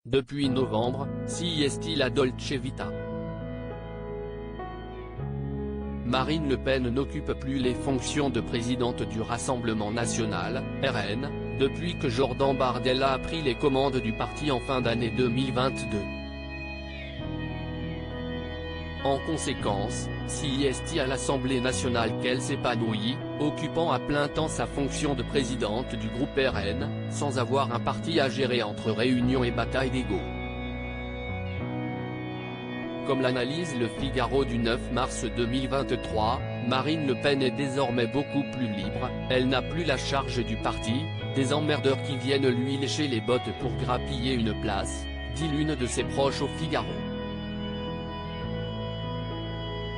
Depuis novembre, CIST la Dolce Vita. Marine Le Pen n'occupe plus les fonctions de présidente du Rassemblement National, RN, depuis que Jordan Bardella a pris les commandes du parti en fin d'année 2022. En conséquence, CIST à l'Assemblée nationale qu'elle s'épanouit, occupant à plein temps sa fonction de présidente du groupe RN, sans avoir un parti à gérer entre réunions et batailles d'ego. Comme l'analyse Le Figaro du 9 mars 2023, Marine Le Pen est désormais beaucoup plus libre, elle n'a plus la charge du parti, des emmerdeurs qui viennent lui lécher les bottes pour grappiller une place, dit l'une de ses proches au Figaro.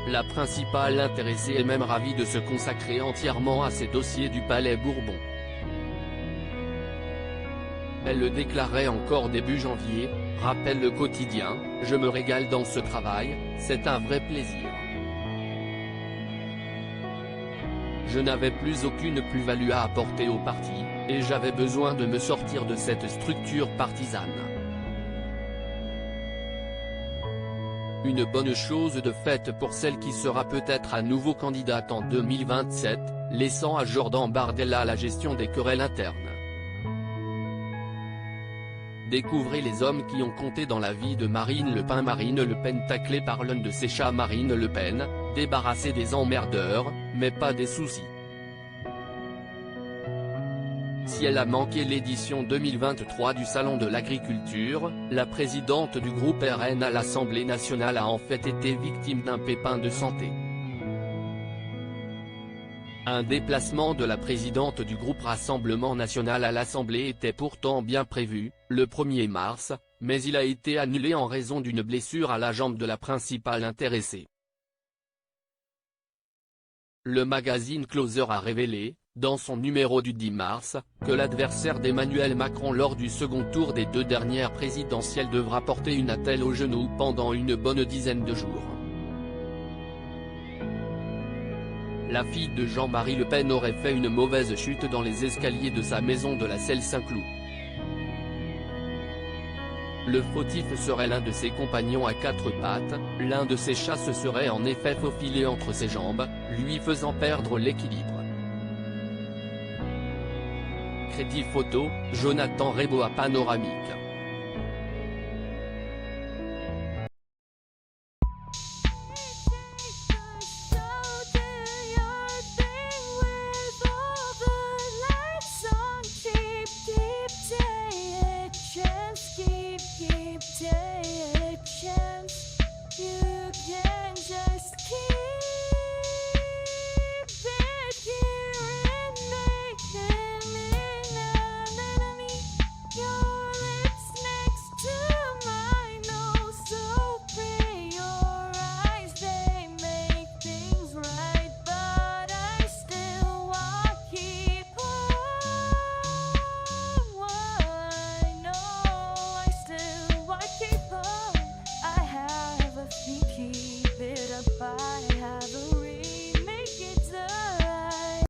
La principale intéressée est même ravie de se consacrer entièrement à ses dossiers du Palais Bourbon. Elle le déclarait encore début janvier, rappelle le quotidien, « Je me régale dans ce travail, c'est un vrai plaisir. Je n'avais plus aucune plus-value à apporter au parti, et j'avais besoin de me sortir de cette structure partisane. Une bonne chose de faite pour celle qui sera peut-être à nouveau candidate en 2027, laissant à Jordan Bardella la gestion des querelles internes. » Découvrez les hommes qui ont compté dans la vie de Marine Le Pen. Marine Le Pen taclée par l'un de ses chats. Marine Le Pen, débarrassée des emmerdeurs, mais pas des soucis. Si elle a manqué l'édition 2023 du Salon de l'Agriculture, la présidente du groupe RN à l'Assemblée nationale a en fait été victime d'un pépin de santé. Un déplacement de la présidente du groupe Rassemblement National à l'Assemblée était pourtant bien prévu, le 1er mars, mais il a été annulé en raison d'une blessure à la jambe de la principale intéressée. Le magazine Closer a révélé, dans son numéro du 10 mars, que l'adversaire d'Emmanuel Macron lors du second tour des 2 dernières présidentielles devra porter une attelle au genou pendant une bonne dizaine de jours. La fille de Jean-Marie Le Pen aurait fait une mauvaise chute dans les escaliers de sa maison de la Celle-Saint-Cloud. Le fautif serait l'un de ses compagnons à 4 pattes, l'un de ses chats se serait en effet faufilé entre ses jambes, lui faisant perdre l'équilibre. Crédit photo, Jonathan Reboa panoramique. Take a chance, you can